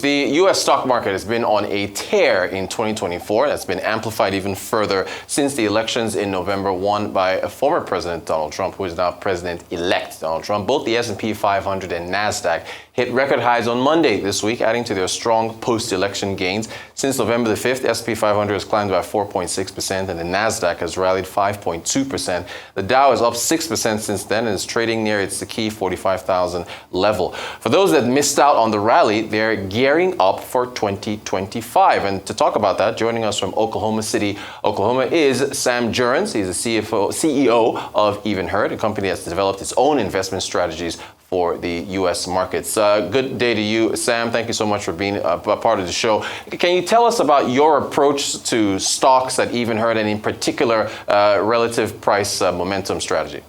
The U.S. stock market has been on a tear in 2024. That's been amplified even further since the elections in November won by former President Donald Trump, who is now President-elect Donald Trump. Both the S&P 500 and NASDAQ hit record highs on Monday this week, adding to their strong post-election gains. Since November the 5th, the S&P 500 has climbed by 4.6%, and the NASDAQ has rallied 5.2%. The Dow is up 6% since then and is trading near its key 45,000 level. For those that missed out on the rally, they're gearing up for 2025. And to talk about that, joining us from Oklahoma City, Oklahoma, is Sam Jurrens. He's the CEO of Evenheard, a company that's developed its own investment strategies for the U.S. markets. Good day to you, Sam. Thank you so much for being a part of the show. Can you tell us about your approach to stocks at Evenheard, and in particular, relative price momentum strategy?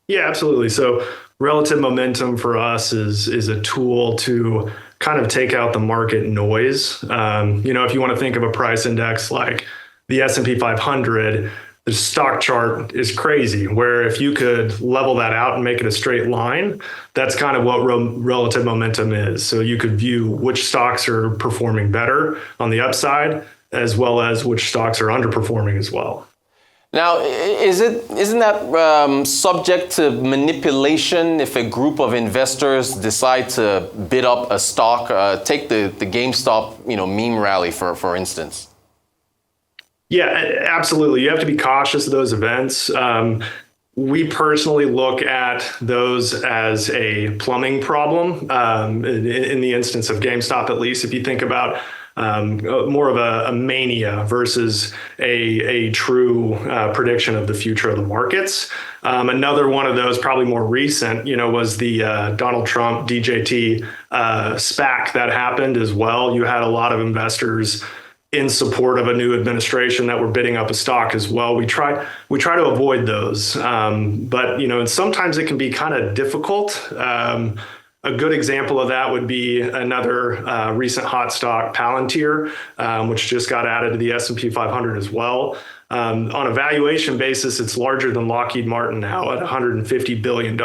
Yeah, absolutely. So relative momentum for us is a tool to kind of take out the market noise. If you want to think of a price index like the S&P 500, the stock chart is crazy, where if you could level that out and make it a straight line, that's kind of what relative momentum is. So you could view which stocks are performing better on the upside, as well as which stocks are underperforming as well. Now, isn't that subject to manipulation if a group of investors decide to bid up a stock? Take the GameStop, meme rally for instance. Yeah, absolutely. You have to be cautious of those events. We personally look at those as a plumbing problem. In the instance of GameStop, at least, if you think about more of a mania versus a true prediction of the future of the markets. Another one of those, probably more recent, was the Donald Trump DJT SPAC that happened as well. You had a lot of investors in support of a new administration that were bidding up a stock as well. We try to avoid those, but and sometimes it can be kind of difficult. A good example of that would be another recent hot stock, Palantir, which just got added to the S&P 500 as well. On a valuation basis, it's larger than Lockheed Martin now at $150 billion.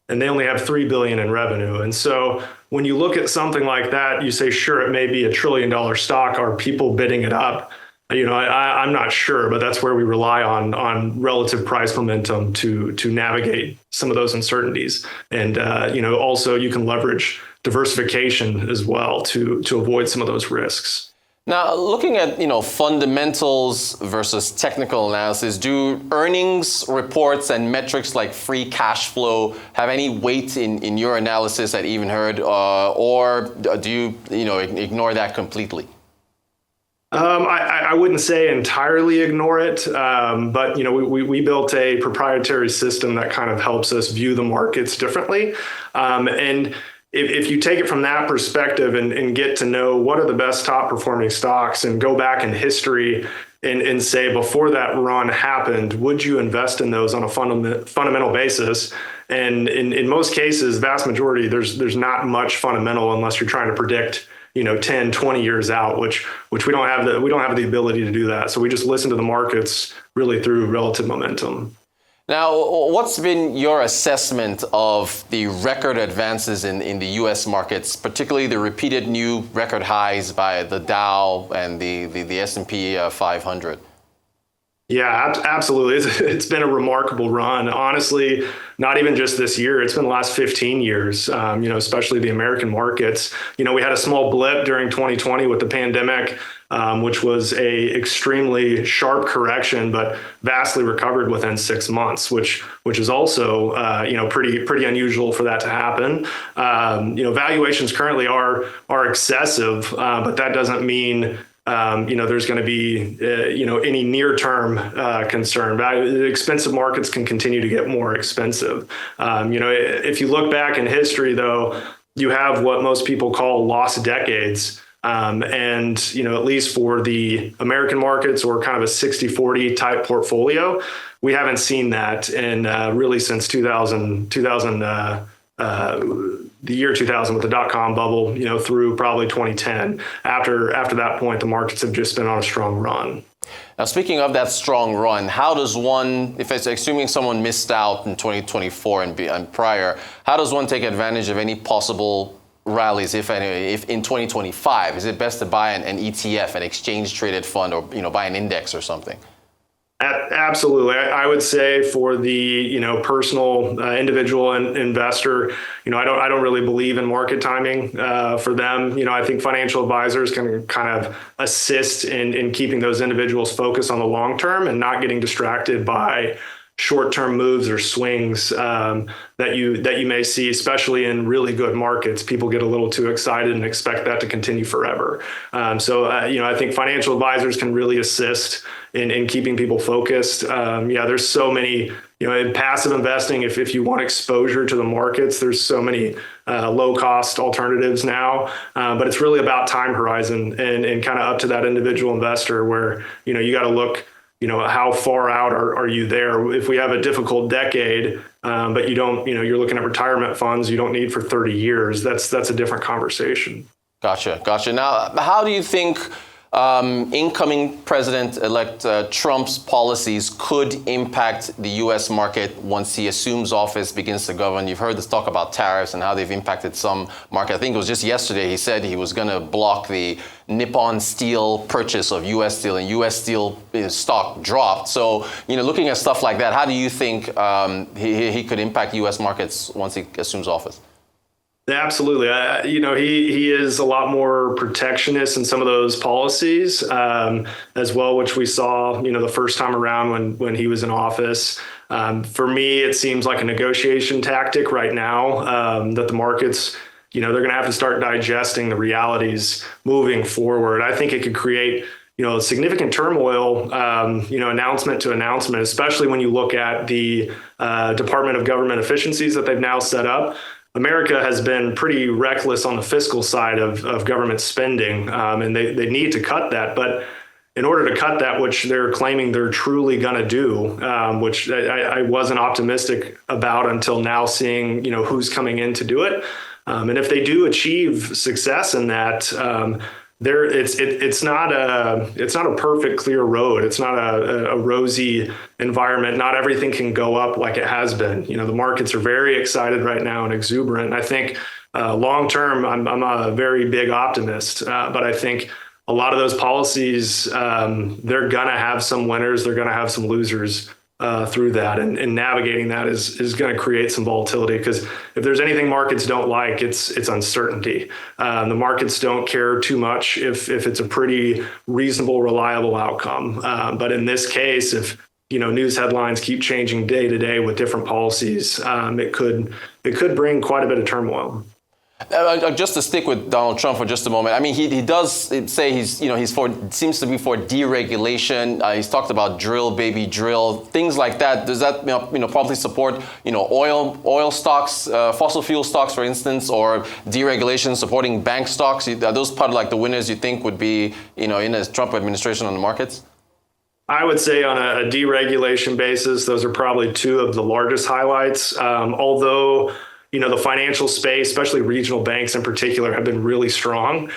And they only have $3 billion in revenue. And so when you look at something like that, you say, sure, it may be $1 trillion stock. Are people bidding it up? I'm not sure, but that's where we rely on relative price momentum to navigate some of those uncertainties. And also you can leverage diversification as well to avoid some of those risks. Now, looking at fundamentals versus technical analysis, do earnings reports and metrics like free cash flow have any weight in your analysis at Evenheard, or do you ignore that completely? I wouldn't say entirely ignore it, but we built a proprietary system that kind of helps us view the markets differently, and if you take it from that perspective and get to know what are the best top performing stocks and go back in history and say, before that run happened, would you invest in those on a fundamental basis? And in most cases, vast majority, there's not much fundamental unless you're trying to predict 10, 20 years out, which we don't have the ability to do that. So we just listen to the markets really through relative momentum. Now, what's been your assessment of the record advances in the U.S. markets, particularly the repeated new record highs by the Dow and the S&P 500? Yeah, absolutely. It's been a remarkable run. Honestly, not even just this year. It's been the last 15 years, especially the American markets. We had a small blip during 2020 with the pandemic, which was a extremely sharp correction, but vastly recovered within 6 months, which is also, pretty unusual for that to happen. Valuations currently are excessive, but that doesn't mean there's going to be, any near-term concern. Expensive markets can continue to get more expensive. If you look back in history, though, you have what most people call lost decades. And, at least for the American markets, or kind of a 60-40 type portfolio, we haven't seen that in really since 2000, the year 2000 with the dot-com bubble, through probably 2010. After that point, the markets have just been on a strong run. Now, speaking of that strong run, how does one, if it's assuming someone missed out in 2024 and prior, how does one take advantage of any possible rallies, if any, if in 2025? Is it best to buy an ETF, an exchange traded fund, or buy an index or something? Absolutely. I would say for the, personal individual investor, I don't really believe in market timing for them. I think financial advisors can kind of assist in keeping those individuals focused on the long term and not getting distracted by short-term moves or swings that you may see, especially in really good markets. People get a little too excited and expect that to continue forever. I think financial advisors can really assist in keeping people focused. There's so many, in passive investing, if you want exposure to the markets, there's so many low-cost alternatives now. But it's really about time horizon and kind of up to that individual investor where, you got to look, how far out are you there? If we have a difficult decade, but you don't, you're looking at retirement funds you don't need for 30 years, that's a different conversation. Gotcha. Now, how do you think incoming President-elect Trump's policies could impact the U.S. market once he assumes office, begins to govern? You've heard this talk about tariffs and how they've impacted some market. I think it was just yesterday he said he was going to block the Nippon Steel purchase of U.S. Steel, and U.S. Steel stock dropped. So, looking at stuff like that, how do you think he could impact U.S. markets once he assumes office? Absolutely. He is a lot more protectionist in some of those policies as well, which we saw, the first time around when he was in office. For me, it seems like a negotiation tactic right now that the markets, they're going to have to start digesting the realities moving forward. I think it could create significant turmoil, announcement to announcement, especially when you look at the Department of Government Efficiencies that they've now set up. America has been pretty reckless on the fiscal side of government spending, and they need to cut that. But in order to cut that, which they're claiming they're truly going to do, which I wasn't optimistic about until now, seeing who's coming in to do it. And if they do achieve success in that, it's not a perfect clear road. It's not a rosy environment. Not everything can go up like it has been. The markets are very excited right now and exuberant. I think long term, I'm a very big optimist, but I think a lot of those policies, they're gonna have some winners, they're gonna have some losers through that, and navigating that is going to create some volatility, because if there's anything markets don't like, it's uncertainty. The markets don't care too much if it's a pretty reasonable, reliable outcome. But in this case, if news headlines keep changing day to day with different policies, it could bring quite a bit of turmoil. Just to stick with Donald Trump for just a moment, I mean, he does say he's seems to be for deregulation. He's talked about drill, baby, drill, things like that. Does that probably support oil stocks, fossil fuel stocks, for instance, or deregulation supporting bank stocks? Are those part of like the winners you think would be in a Trump administration on the markets? I would say on a deregulation basis, those are probably two of the largest highlights. Although the financial space, especially regional banks in particular, have been really strong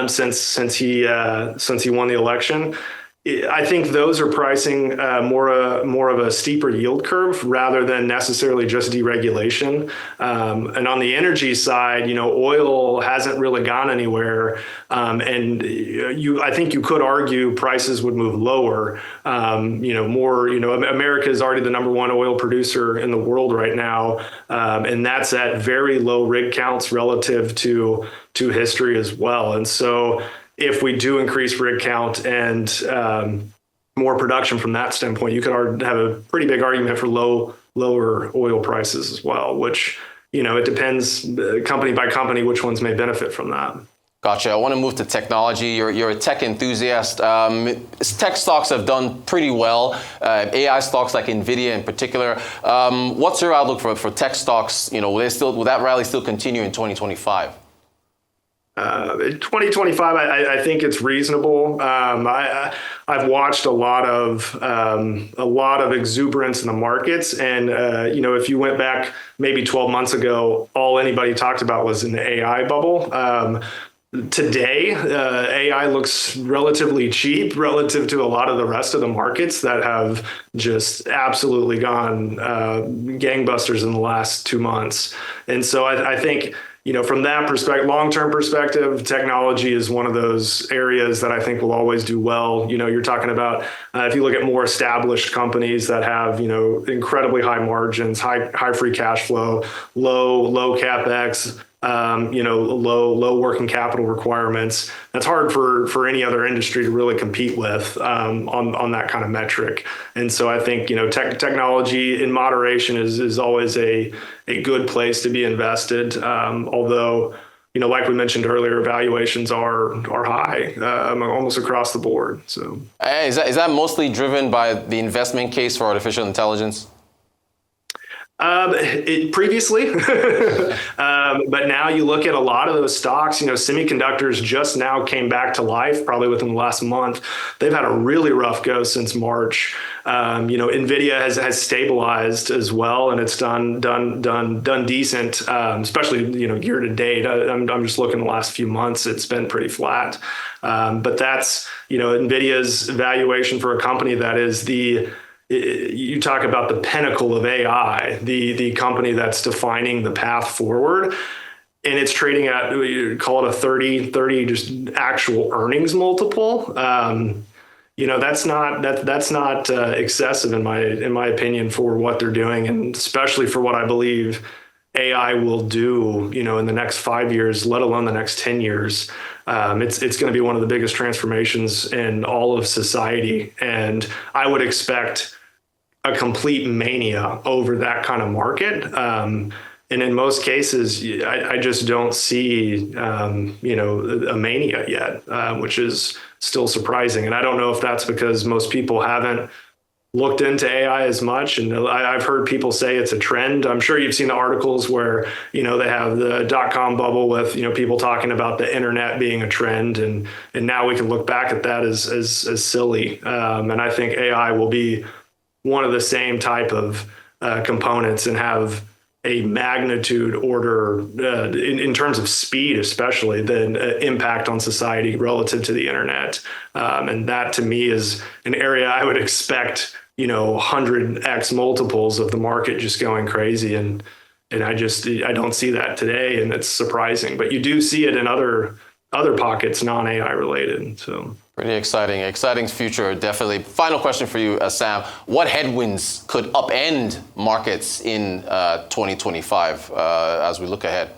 since he won the election. I think those are pricing more of a steeper yield curve rather than necessarily just deregulation. And on the energy side, oil hasn't really gone anywhere, and I think you could argue prices would move lower. America is already the number one oil producer in the world right now, and that's at very low rig counts relative to history as well. And so, if we do increase rig count and more production from that standpoint, you could have a pretty big argument for lower oil prices as well, which, it depends company by company which ones may benefit from that. Gotcha. I want to move to technology. You're a tech enthusiast. Tech stocks have done pretty well. AI stocks like NVIDIA in particular. What's your outlook for tech stocks? Will that rally still continue in 2025? 2025, I think it's reasonable. I've watched a lot of exuberance in the markets, and if you went back maybe 12 months ago, all anybody talked about was an AI bubble. Today, AI looks relatively cheap relative to a lot of the rest of the markets that have just absolutely gone gangbusters in the last 2 months. And so I think from that perspective, long-term perspective, technology is one of those areas that I think will always do well. You're talking about if you look at more established companies that have, incredibly high margins, high free cash flow, low capex, low working capital requirements. That's hard for any other industry to really compete with on that kind of metric. And so I think technology in moderation is always a good place to be invested. Although like we mentioned earlier, valuations are high almost across the board. So is that mostly driven by the investment case for artificial intelligence? Previously, but now you look at a lot of those stocks, semiconductors just now came back to life, probably within the last month. They've had a really rough go since March. NVIDIA has stabilized as well, and it's done decent, especially, year to date. I'm just looking the last few months, it's been pretty flat. But that's, NVIDIA's valuation for a company that is you talk about the pinnacle of AI, the company that's defining the path forward, and it's trading at, call it a 30 just actual earnings multiple. That's not excessive in my opinion for what they're doing, and especially for what I believe AI will do, in the next 5 years, let alone the next 10 years. It's going to be one of the biggest transformations in all of society, and I would expect a complete mania over that kind of market. And in most cases, I just don't see, a mania yet, which is still surprising. And I don't know if that's because most people haven't looked into AI as much. And I've heard people say it's a trend. I'm sure you've seen the articles where, they have the .com bubble with, people talking about the internet being a trend. And now we can look back at that as silly. And I think AI will be one of the same type of components and have a magnitude order in terms of speed, especially, than impact on society relative to the internet. And that to me is an area I would expect, 100x multiples of the market just going crazy. And I don't see that today. And it's surprising, but you do see it in other pockets, non-AI related. So pretty exciting future, definitely. Final question for you, Sam. What headwinds could upend markets in 2025 as we look ahead?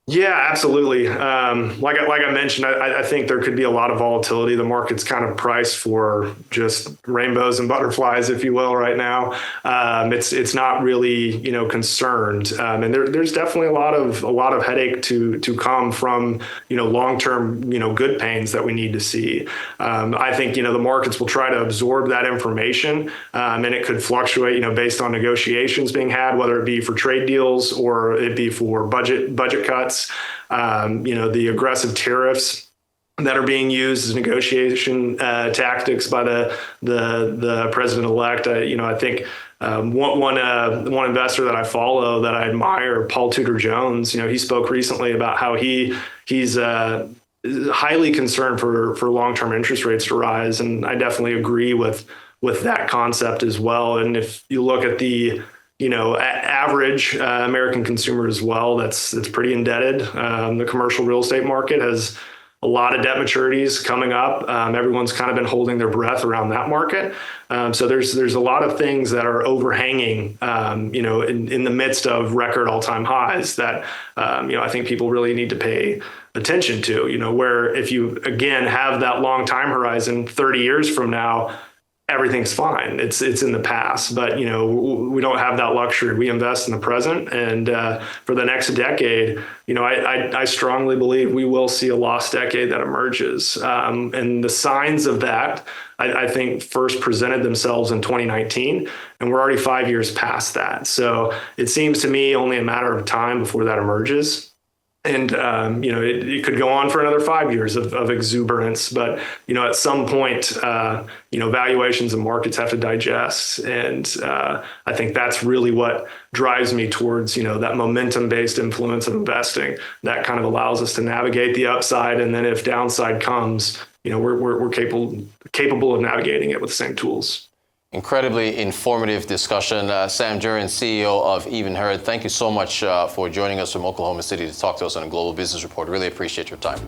Yeah, absolutely. Like I mentioned, I think there could be a lot of volatility. The market's kind of priced for just rainbows and butterflies, if you will, right now. It's not really, concerned. And there's definitely a lot of headache to come from, long-term, good pains that we need to see. I think, the markets will try to absorb that information, and it could fluctuate, based on negotiations being had, whether it be for trade deals or it be for budget cuts. The aggressive tariffs that are being used as negotiation tactics by the president-elect. I think one investor that I follow that I admire, Paul Tudor Jones, he spoke recently about how he's highly concerned for long-term interest rates to rise, and I definitely agree with that concept as well. And if you look at the average American consumer as well, that's pretty indebted. The commercial real estate market has a lot of debt maturities coming up. Everyone's kind of been holding their breath around that market. So there's a lot of things that are overhanging, in the midst of record all-time highs that, I think people really need to pay attention to, where if you, again, have that long time horizon, 30 years from now, everything's fine. It's in the past, but we don't have that luxury. We invest in the present, and for the next decade, I strongly believe we will see a lost decade that emerges. And the signs of that, I think, first presented themselves in 2019, and we're already 5 years past that. So it seems to me only a matter of time before that emerges. And, it could go on for another 5 years of exuberance. But, at some point, valuations and markets have to digest. And I think that's really what drives me towards, that momentum-based influence of investing that kind of allows us to navigate the upside. And then if downside comes, we're capable of navigating it with the same tools. Incredibly informative discussion. Sam Jurrens, CEO of Even Heard, thank you so much for joining us from Oklahoma City to talk to us on a Global Business Report. Really appreciate your time.